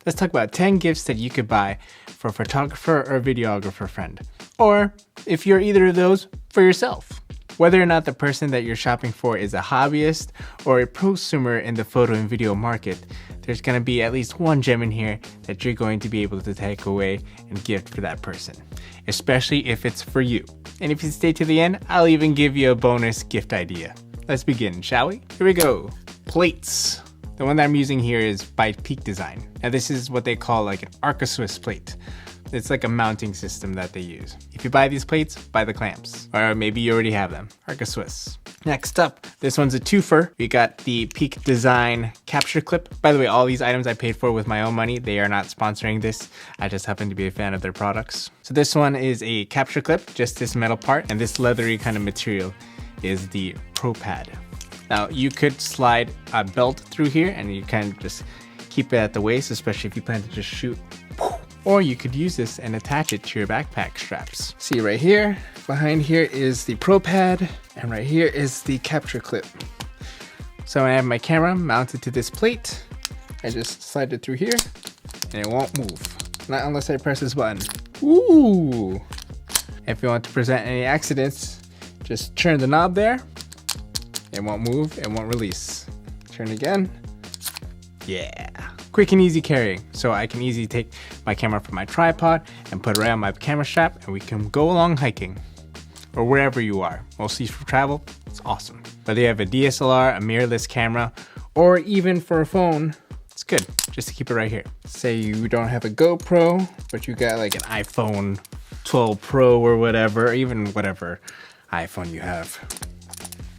let's talk about 10 gifts that you could buy for a photographer or videographer friend. Or if you're either of those, for yourself. Whether or not the person that you're shopping for is a hobbyist or a prosumer in the photo and video market, there's going to be at least one gem in here that you're going to be able to take away and gift for that person, especially if it's for you. And if you stay to the end, I'll even give you a bonus gift idea. Let's begin, shall we? Here we go. Plates. The one that I'm using here is by Peak Design. Now this is what they call like an Arca-Swiss plate. It's like a mounting system that they use. If you buy these plates, buy the clamps. Or maybe you already have them. Arca-Swiss. Next up, this one's a twofer. We got the Peak Design capture clip. By the way, all these items I paid for with my own money. They are not sponsoring this. I just happen to be a fan of their products. So this one is a capture clip, just this metal part. And this leathery kind of material is the Pro Pad. Now you could slide a belt through here and you kind of just keep it at the waist, especially if you plan to just shoot. Or you could use this and attach it to your backpack straps. See right here, behind here is the Pro Pad, and right here is the capture clip. So I have my camera mounted to this plate. I just slide it through here, and it won't move. Not unless I press this button. Ooh! If you want to prevent any accidents, just turn the knob there. It won't move, it won't release. Turn again. Yeah. Quick and easy carrying, so I can easily take my camera from my tripod and put it right on my camera strap, and we can go along hiking or wherever you are. Mostly for travel, it's awesome. Whether you have a DSLR, a mirrorless camera, or even for a phone, it's good just to keep it right here. Say you don't have a GoPro, but you got like an iPhone 12 Pro or whatever, or even whatever iPhone you have.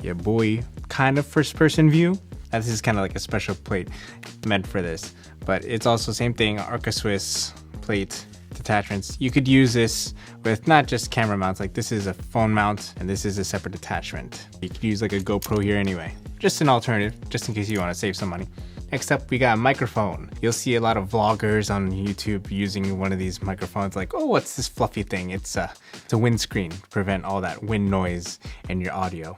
Yeah, boy, kind of first person view. Now, this is kind of like a special plate meant for this, but it's also same thing, Arca-Swiss plate detachments. You could use this with not just camera mounts, like this is a phone mount and this is a separate attachment. You could use like a GoPro here anyway. Just an alternative, just in case you want to save some money. Next up, we got a microphone. You'll see a lot of vloggers on YouTube using one of these microphones like, oh, what's this fluffy thing? It's a windscreen to prevent all that wind noise in your audio.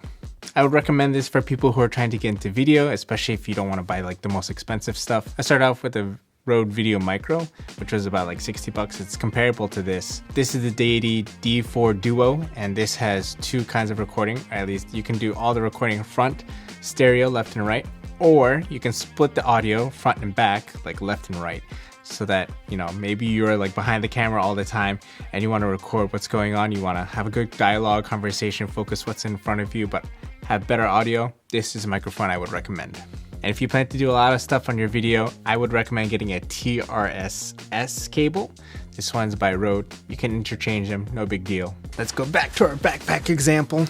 I would recommend this for people who are trying to get into video, especially if you don't want to buy like the most expensive stuff. I started off with a Rode Video Micro, which was about like 60 bucks. It's comparable to this. This is the Deity D4 Duo, and this has two kinds of recording. Or at least you can do all the recording front, stereo, left and right, or you can split the audio front and back, like left and right, so that, you know, maybe you're like behind the camera all the time and you want to record what's going on. You want to have a good dialogue, conversation, focus what's in front of you, but have better audio. This is a microphone I would recommend. And if you plan to do a lot of stuff on your video, I would recommend getting a TRS-S cable. This one's by Rode. You can interchange them, no big deal. Let's go back to our backpack example.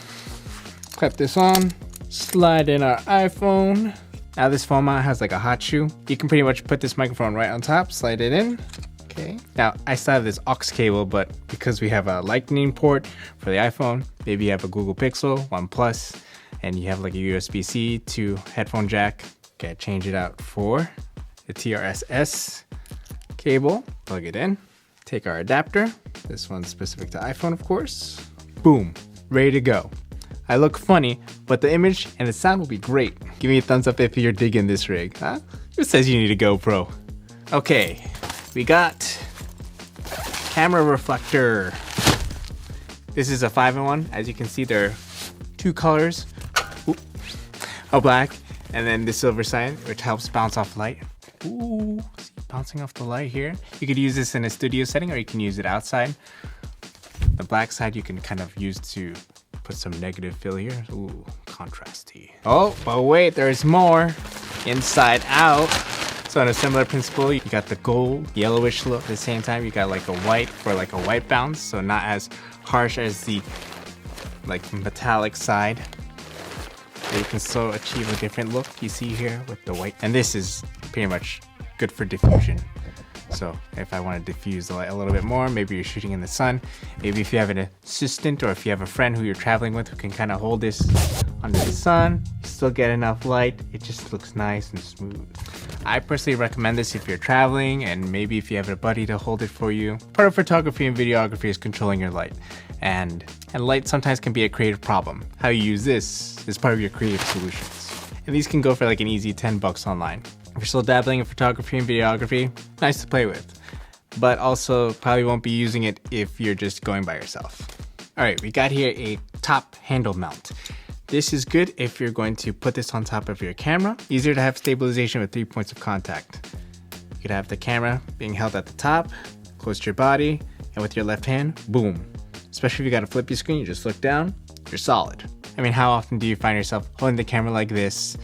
Clap this on, slide in our iPhone. Now this phone mount has like a hot shoe. You can pretty much put this microphone right on top, slide it in. Okay. Now I still have this aux cable, but because we have a lightning port for the iPhone, maybe you have a Google Pixel, OnePlus, and you have like a USB-C to headphone jack. Okay, change it out for the TRS-S cable. Plug it in. Take our adapter. This one's specific to iPhone, of course. Boom, ready to go. I look funny, but the image and the sound will be great. Give me a thumbs up if you're digging this rig, huh? Who says you need a GoPro? Okay, we got camera reflector. This is a 5-in-1. As you can see, there are two colors. Oop. A black and then the silver side, which helps bounce off light. Ooh, see, bouncing off the light here. You could use this in a studio setting or you can use it outside. The black side you can kind of use to put some negative fill here. Ooh, contrasty. Oh, but wait, there's more. Inside out. So on a similar principle, you got the gold, yellowish look. At the same time, you got like a white for like a white bounce. So not as harsh as the like metallic side. You can still achieve a different look you see here with the white. And this is pretty much good for diffusion. So if I want to diffuse the light a little bit more, maybe you're shooting in the sun. Maybe if you have an assistant or if you have a friend who you're traveling with who can kind of hold this under the sun, you still get enough light. It just looks nice and smooth. I personally recommend this if you're traveling and maybe if you have a buddy to hold it for you. Part of photography and videography is controlling your light. And light sometimes can be a creative problem. How you use this is part of your creative solutions. And these can go for like an easy 10 bucks online. If you're still dabbling in photography and videography, nice to play with. But also probably won't be using it if you're just going by yourself. All right, we got here a top handle mount. This is good if you're going to put this on top of your camera. Easier to have stabilization with 3 points of contact. You could have the camera being held at the top, close to your body, and with your left hand, boom. Especially if you got a flippy screen, you just look down, you're solid. I mean, how often do you find yourself holding the camera like this,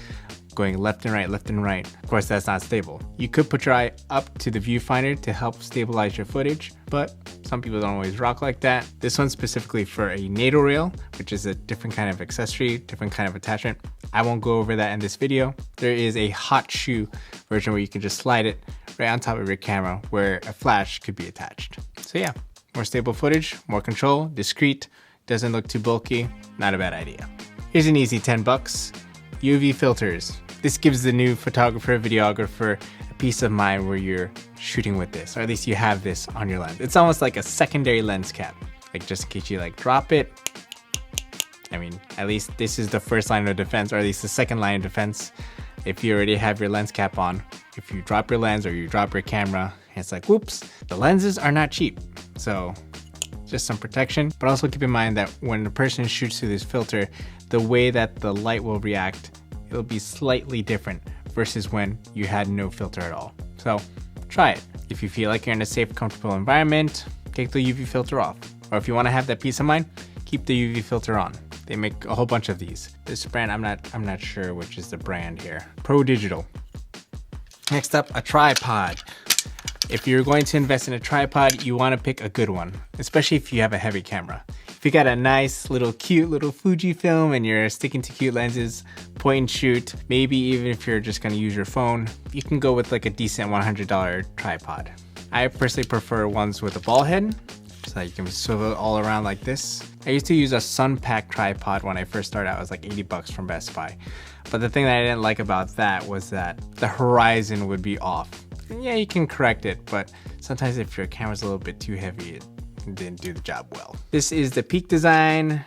going left and right, left and right? Of course, that's not stable. You could put your eye up to the viewfinder to help stabilize your footage, but some people don't always rock like that. This one's specifically for a NATO rail, which is a different kind of accessory, different kind of attachment. I won't go over that in this video. There is a hot shoe version where you can just slide it right on top of your camera where a flash could be attached. So yeah, more stable footage, more control, discreet, doesn't look too bulky, not a bad idea. Here's an easy 10 bucks. UV filters. This gives the new photographer, videographer a peace of mind where you're shooting with this, or at least you have this on your lens. It's almost like a secondary lens cap, like just in case you like drop it. I mean, at least this is the first line of defense, or at least the second line of defense. If you already have your lens cap on, if you drop your lens or you drop your camera, it's like, whoops, the lenses are not cheap. So just some protection, but also keep in mind that when a person shoots through this filter, the way that the light will react, it'll be slightly different versus when you had no filter at all. So try it. If you feel like you're in a safe, comfortable environment, take the UV filter off. Or if you want to have that peace of mind, keep the UV filter on. They make a whole bunch of these. This brand, I'm not sure which is the brand here. Pro Digital. Next up, a tripod. If you're going to invest in a tripod, you want to pick a good one, especially if you have a heavy camera. If you got a nice little cute little Fujifilm and you're sticking to cute lenses, point and shoot, maybe even if you're just going to use your phone, you can go with like a decent $100 tripod. I personally prefer ones with a ball head, so you can swivel it all around like this. I used to use a Sunpack tripod when I first started out. It was like 80 bucks from Best Buy. But the thing that I didn't like about that was that the horizon would be off. And yeah, you can correct it, but sometimes if your camera's a little bit too heavy, it didn't do the job well. This is the Peak Design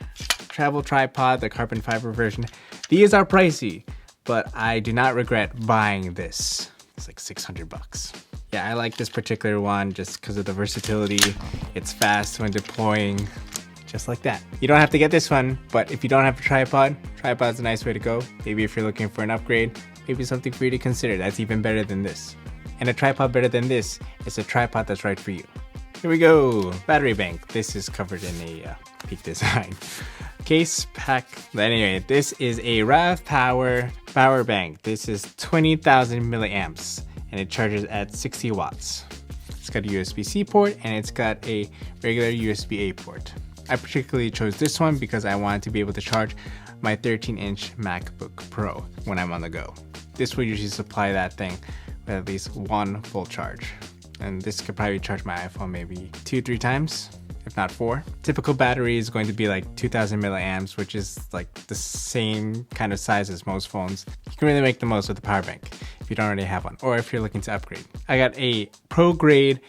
travel tripod, the carbon fiber version. These are pricey, but I do not regret buying this. It's like 600 bucks. Yeah, I like this particular one just because of the versatility. It's fast when deploying, just like that. You don't have to get this one, but if you don't have a tripod's a nice way to go. Maybe if you're looking for an upgrade, maybe something for you to consider. That's even better than this. And a tripod better than this is a tripod that's right for you. Here we go, battery bank. This is covered in a Peak Design case pack. But anyway, this is a RAVPower power bank. This is 20,000 milliamps and it charges at 60 watts. It's got a USB-C port and it's got a regular USB-A port. I particularly chose this one because I wanted to be able to charge my 13-inch MacBook Pro when I'm on the go. This will usually supply that thing with at least one full charge. And this could probably charge my iPhone maybe 2-3 times, if not 4. Typical battery is going to be like 2000 milliamps, which is like the same kind of size as most phones. You can really make the most with the power bank if you don't already have one, or if you're looking to upgrade. I got a Pro Grade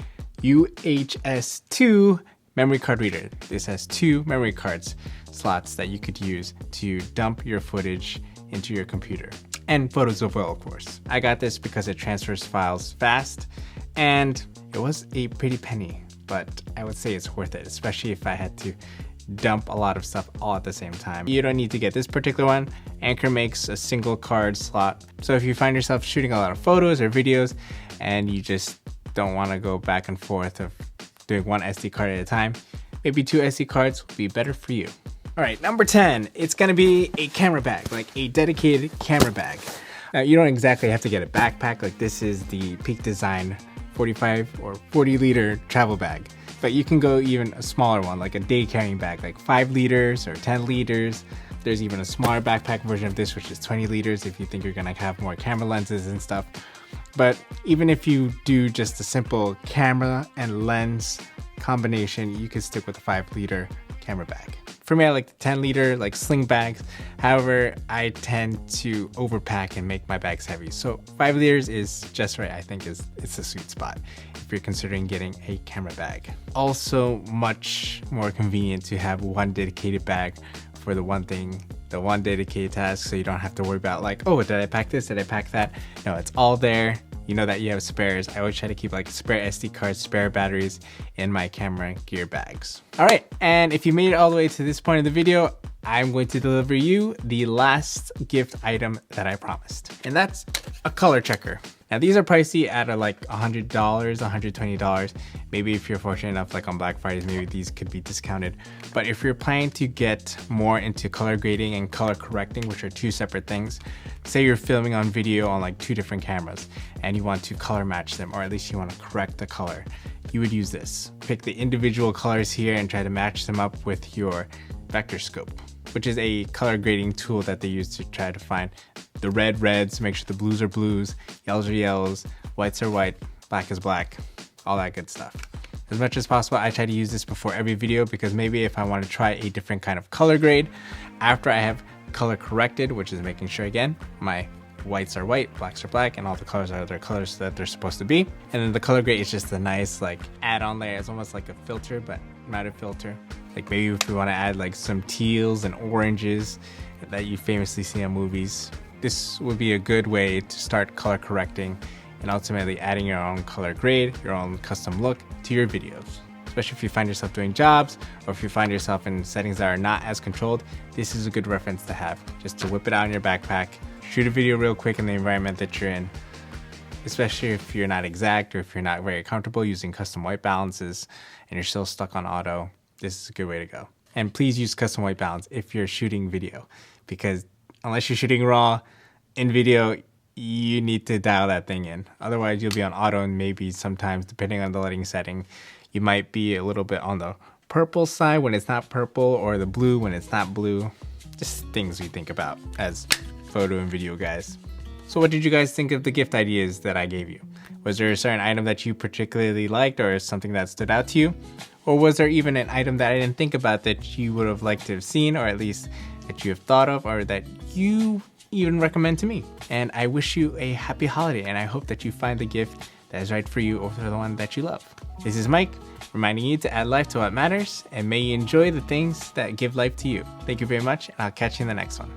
UHS-2 memory card reader. This has 2 memory cards slots that you could use to dump your footage into your computer. And photos as well, of course. I got this because it transfers files fast, and it was a pretty penny, but I would say it's worth it, especially if I had to dump a lot of stuff all at the same time. You don't need to get this particular one. Anker makes a single card slot. So if you find yourself shooting a lot of photos or videos and you just don't want to go back and forth of doing one SD card at a time, maybe 2 SD cards will be better for you. All right, number 10, it's gonna be a camera bag, like a dedicated camera bag. Now, you don't exactly have to get a backpack, like this is the Peak Design 45 or 40 liter travel bag. But you can go even a smaller one, like a day carrying bag, like 5 liters or 10 liters. There's even a smaller backpack version of this, which is 20 liters if you think you're gonna have more camera lenses and stuff. But even if you do just a simple camera and lens combination, you could stick with a 5 liter camera bag. For me, I like the 10 liter, like sling bags. However, I tend to overpack and make my bags heavy. So 5 liters is just right, I think it's a sweet spot if you're considering getting a camera bag. Also much more convenient to have one dedicated bag for the one the one dedicated task, so you don't have to worry about like, oh, did I pack this? Did I pack that? No, it's all there. You know that you have spares. I always try to keep like spare SD cards, spare batteries in my camera gear bags. All right, and if you made it all the way to this point of the video, I'm going to deliver you the last gift item that I promised, and that's a color checker. Now these are pricey at like $100, $120. Maybe if you're fortunate enough, like on Black Fridays, maybe these could be discounted. But if you're planning to get more into color grading and color correcting, which are two separate things, say you're filming on video on like two different cameras and you want to color match them, or at least you want to correct the color, you would use this. Pick the individual colors here and try to match them up with your vector scope, which is a color grading tool that they use to try to find the reds, make sure the blues are blues, yellows are yellows, whites are white, black is black, all that good stuff. As much as possible, I try to use this before every video, because maybe if I want to try a different kind of color grade after I have color corrected, which is making sure again my whites are white, blacks are black, and all the colors are their colors that they're supposed to be. And then the color grade is just a nice like add-on layer. It's almost like a filter, but not a filter. Like maybe if we want to add like some teals and oranges that you famously see in movies, this would be a good way to start color correcting and ultimately adding your own color grade, your own custom look to your videos. Especially if you find yourself doing jobs, or if you find yourself in settings that are not as controlled, this is a good reference to have, just to whip it out in your backpack, shoot a video real quick in the environment that you're in, especially if you're not exact or if you're not very comfortable using custom white balances and you're still stuck on auto. This is a good way to go. And please use custom white balance if you're shooting video, because unless you're shooting raw in video, you need to dial that thing in. Otherwise you'll be on auto, and maybe sometimes depending on the lighting setting, you might be a little bit on the purple side when it's not purple, or the blue when it's not blue. Just things we think about as photo and video guys. So what did you guys think of the gift ideas that I gave you? Was there a certain item that you particularly liked, or something that stood out to you? Or was there even an item that I didn't think about that you would have liked to have seen, or at least that you have thought of, or that you even recommend to me? And I wish you a happy holiday, and I hope that you find the gift that is right for you over the one that you love. This is Mike, reminding you to add life to what matters, and may you enjoy the things that give life to you. Thank you very much, and I'll catch you in the next one.